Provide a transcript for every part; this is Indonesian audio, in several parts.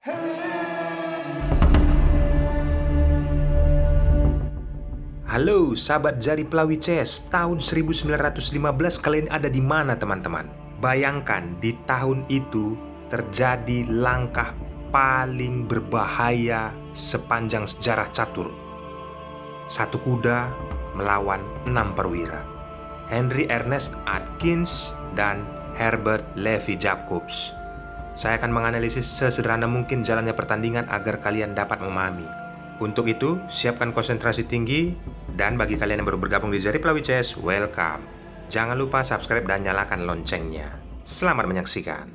Halo sahabat Jari Pelawi CS, tahun 1915 kalian ada di mana teman-teman? Bayangkan di tahun itu terjadi langkah paling berbahaya sepanjang sejarah catur. Satu kuda melawan 6 perwira, Henry Ernest Atkins dan Herbert Levi Jacobs. Saya akan menganalisis sesederhana mungkin jalannya pertandingan agar kalian dapat memahami. Untuk itu, siapkan konsentrasi tinggi. Dan bagi kalian yang baru bergabung di Jari Pelawi CS, welcome. Jangan lupa subscribe dan nyalakan loncengnya. Selamat menyaksikan.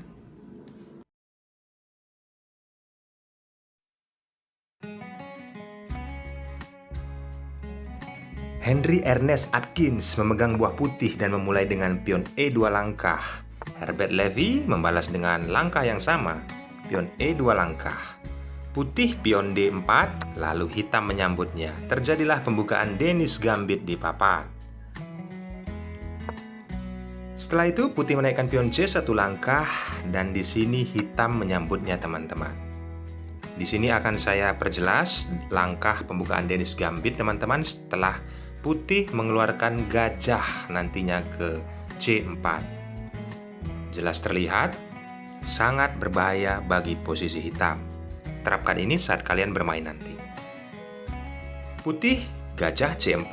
Henry Ernest Atkins memegang buah putih dan memulai dengan pion E2 langkah. Herbert Levi membalas dengan langkah yang sama, pion E2 langkah. Putih pion D4, lalu hitam menyambutnya. Terjadilah pembukaan Danish Gambit di papan. Setelah itu putih menaikkan pion C1 langkah dan di sini hitam menyambutnya teman-teman. Di sini akan saya perjelas langkah pembukaan Danish Gambit teman-teman setelah putih mengeluarkan gajah nantinya ke C4. Jelas terlihat sangat berbahaya bagi posisi hitam. Terapkan ini saat kalian bermain nanti. Putih, gajah C4,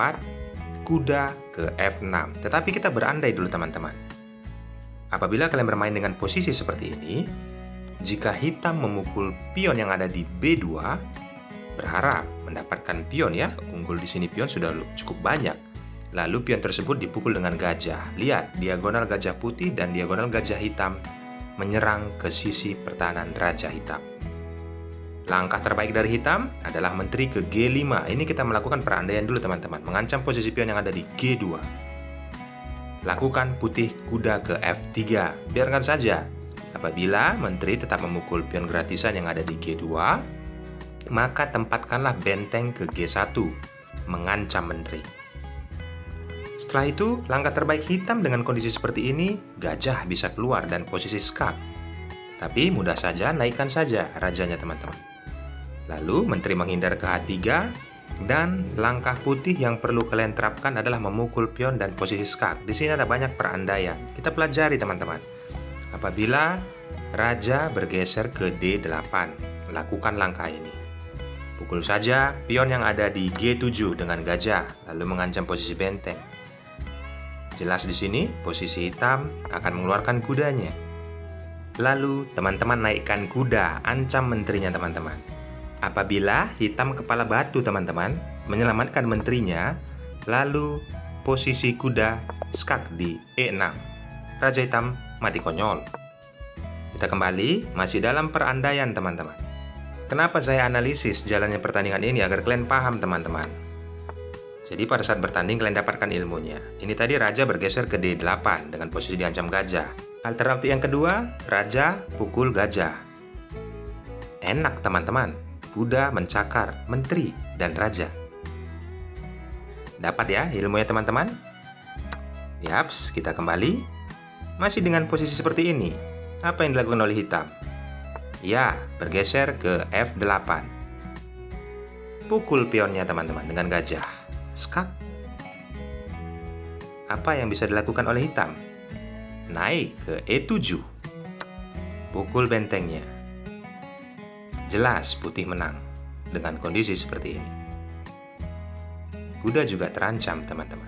kuda ke F6. Tetapi kita berandai dulu teman-teman. Apabila kalian bermain dengan posisi seperti ini, jika hitam memukul pion yang ada di B2, berharap mendapatkan pion ya. Unggul di sini pion sudah cukup banyak. Lalu pion tersebut dipukul dengan gajah. Lihat, diagonal gajah putih dan diagonal gajah hitam menyerang ke sisi pertahanan raja hitam. Langkah terbaik dari hitam adalah menteri ke G5. Ini kita melakukan perandaian dulu teman-teman. Mengancam posisi pion yang ada di G2. Lakukan putih kuda ke F3. Biarkan saja. Apabila menteri tetap memukul pion gratisan yang ada di G2, maka tempatkanlah benteng ke G1. Mengancam menteri. Setelah itu, langkah terbaik hitam dengan kondisi seperti ini, gajah bisa keluar dan posisi skak. Tapi mudah saja, naikkan saja rajanya teman-teman. Lalu menteri menghindar ke H3 dan langkah putih yang perlu kalian terapkan adalah memukul pion dan posisi skak. Di sini ada banyak perandaian. Kita pelajari teman-teman. Apabila raja bergeser ke D8, lakukan langkah ini. Pukul saja pion yang ada di G7 dengan gajah, lalu mengancam posisi benteng. Jelas di sini posisi hitam akan mengeluarkan kudanya. Lalu teman-teman naikkan kuda, ancam menterinya teman-teman. Apabila hitam kepala batu teman-teman menyelamatkan menterinya, lalu posisi kuda skak di E6. Raja hitam mati konyol. Kita kembali, masih dalam perandaian teman-teman. Kenapa saya analisis jalannya pertandingan ini agar kalian paham teman-teman. Jadi pada saat bertanding kalian dapatkan ilmunya. Ini tadi raja bergeser ke D8 dengan posisi diancam gajah. Alternatif yang kedua, raja pukul gajah. Enak teman-teman. Kuda mencakar menteri dan raja. Dapat ya ilmunya teman-teman? Yaps, kita kembali. Masih dengan posisi seperti ini. Apa yang dilakukan oleh hitam? Ya, bergeser ke F8. Pukul pionnya teman-teman dengan gajah. Skak. Apa yang bisa dilakukan oleh hitam? Naik ke E7. Pukul bentengnya. Jelas putih menang dengan kondisi seperti ini. Kuda juga terancam teman-teman.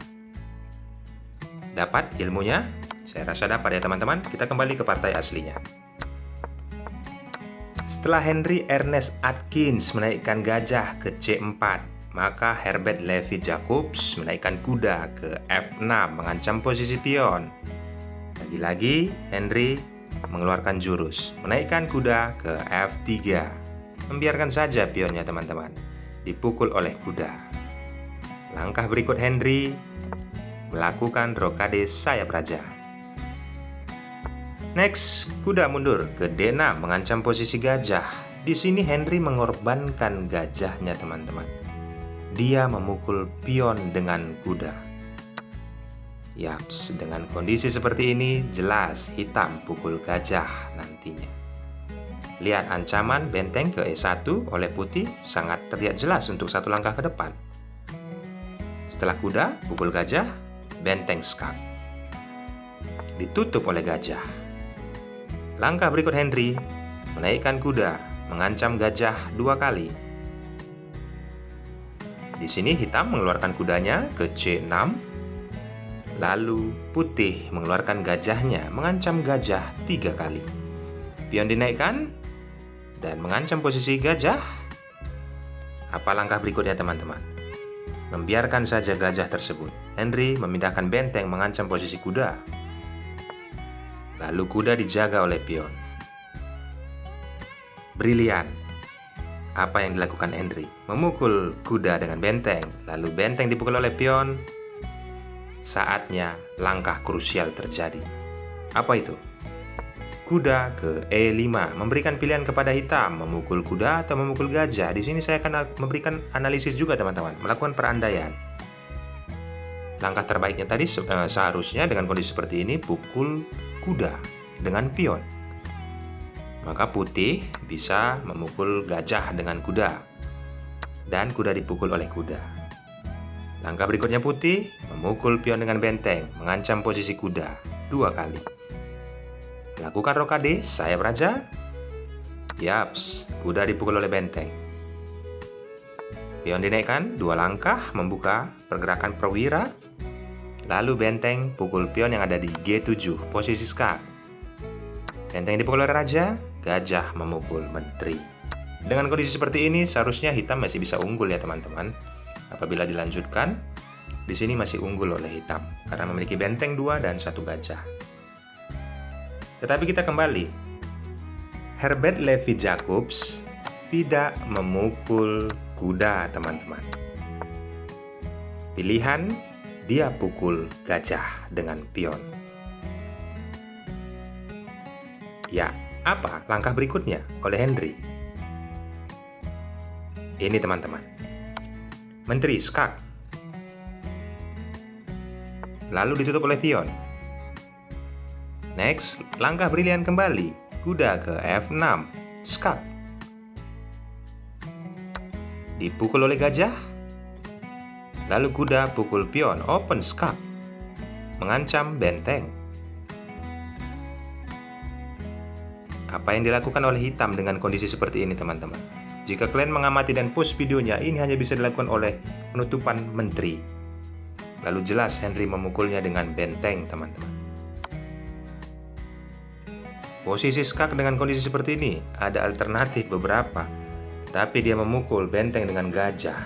Dapat ilmunya? Saya rasa dapat ya teman-teman. Kita kembali ke partai aslinya. Setelah Henry Ernest Atkins menaikkan gajah ke C4, maka Herbert Levi Jacobs menaikkan kuda ke F6 mengancam posisi pion. Lagi-lagi Henry mengeluarkan jurus, menaikkan kuda ke F3. Membiarkan saja pionnya teman-teman dipukul oleh kuda. Langkah berikut Henry melakukan rokade sayap raja. Next, kuda mundur ke D6 mengancam posisi gajah. Di sini Henry mengorbankan gajahnya teman-teman. Dia memukul pion dengan kuda. Yaps, dengan kondisi seperti ini jelas hitam pukul gajah nantinya. Lihat ancaman benteng ke E1 oleh putih sangat terlihat jelas untuk satu langkah ke depan. Setelah kuda, pukul gajah, benteng skak. Ditutup oleh gajah. Langkah berikut Henry, menaikkan kuda, mengancam gajah 2 kali. Di sini hitam mengeluarkan kudanya ke C6, lalu putih mengeluarkan gajahnya, mengancam gajah 3 kali. Pion dinaikkan dan mengancam posisi gajah. Apa langkah berikutnya teman-teman? Membiarkan saja gajah tersebut. Henry memindahkan benteng mengancam posisi kuda. Lalu kuda dijaga oleh pion. Brilian. Apa yang dilakukan Henry? Memukul kuda dengan benteng, lalu benteng dipukul oleh pion. Saatnya langkah krusial terjadi. Apa itu? Kuda ke E5, memberikan pilihan kepada hitam, memukul kuda atau memukul gajah. Di sini saya akan memberikan analisis juga teman-teman, melakukan perandaian. Langkah terbaiknya tadi seharusnya dengan kondisi seperti ini, pukul kuda dengan pion. Maka putih bisa memukul gajah dengan kuda, dan kuda dipukul oleh kuda. Langkah berikutnya putih memukul pion dengan benteng, mengancam posisi kuda 2 kali. Lakukan rokade, sayap raja. Yaps, kuda dipukul oleh benteng. Pion dinaikkan 2 langkah, membuka pergerakan perwira. Lalu benteng pukul pion yang ada di G7, posisi skak. Benteng dipukul oleh raja, gajah memukul menteri. Dengan kondisi seperti ini, seharusnya hitam masih bisa unggul ya teman-teman. Apabila dilanjutkan, di sini masih unggul oleh hitam, karena memiliki benteng 2 dan 1 gajah. Tetapi kita kembali. Herbert Levi Jacobs tidak memukul kuda teman-teman. Pilihan, dia pukul gajah dengan pion. Ya, apa langkah berikutnya oleh Henry? Ini teman-teman. Menteri skak. Lalu ditutup oleh pion. Next, langkah brilian kembali. Kuda ke F6, skak. Dipukul oleh gajah. Lalu kuda pukul pion, open skak. Mengancam benteng. Apa yang dilakukan oleh hitam dengan kondisi seperti ini teman-teman? Jika kalian mengamati dan pause videonya, ini hanya bisa dilakukan oleh penutupan menteri. Lalu jelas Henry memukulnya dengan benteng teman-teman. Posisi skak dengan kondisi seperti ini, ada alternatif beberapa. Tapi dia memukul benteng dengan gajah.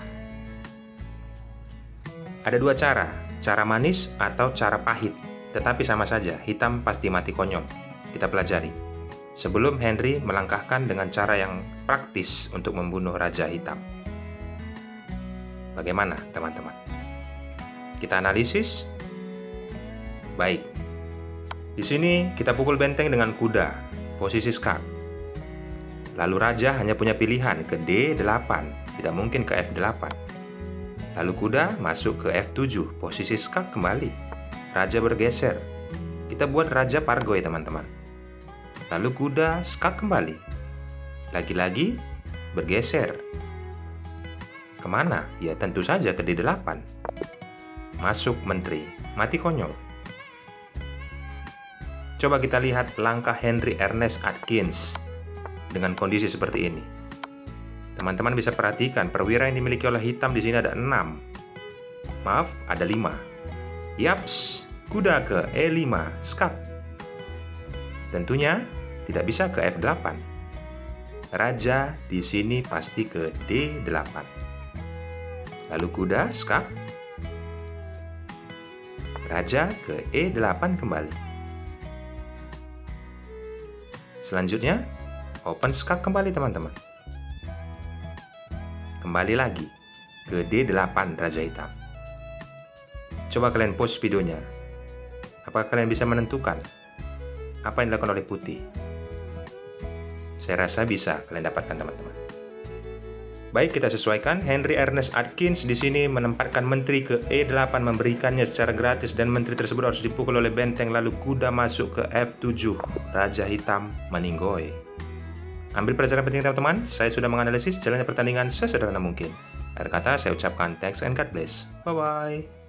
Ada 2 cara manis atau cara pahit. Tetapi sama saja, hitam pasti mati konyol. Kita pelajari. Sebelum Henry melangkahkan dengan cara yang praktis untuk membunuh Raja Hitam. Bagaimana teman-teman? Kita analisis. Baik. Di sini kita pukul benteng dengan kuda, posisi skak. Lalu Raja hanya punya pilihan ke D8, tidak mungkin ke F8. Lalu kuda masuk ke F7, posisi skak kembali. Raja bergeser. Kita buat Raja Pargoy teman-teman. Lalu kuda skak kembali. Lagi-lagi bergeser. Kemana? Ya tentu saja ke D8. Masuk menteri. Mati konyol. Coba kita lihat langkah Henry Ernest Atkins dengan kondisi seperti ini. Teman-teman bisa perhatikan perwira yang dimiliki oleh hitam di sini ada 6. Maaf, ada 5. Yaps, kuda ke E5, skak. Tentunya tidak bisa ke F8. Raja di sini pasti ke D8. Lalu kuda skak. Raja ke E8 kembali. Selanjutnya, open skak kembali teman-teman. Kembali lagi ke D8 Raja Hitam. Coba kalian pause videonya. Apakah kalian bisa menentukan apa yang dilakukan oleh putih? Saya rasa bisa kalian dapatkan teman-teman. Baik, kita sesuaikan. Henry Ernest Atkins di sini menempatkan menteri ke E8, memberikannya secara gratis, dan menteri tersebut harus dipukul oleh benteng. Lalu kuda masuk ke F7. Raja Hitam meninggoy. Ambil pelajaran penting teman-teman, saya sudah menganalisis jalannya pertandingan sesederhana mungkin. Akhir kata saya ucapkan thanks and God bless. Bye-bye.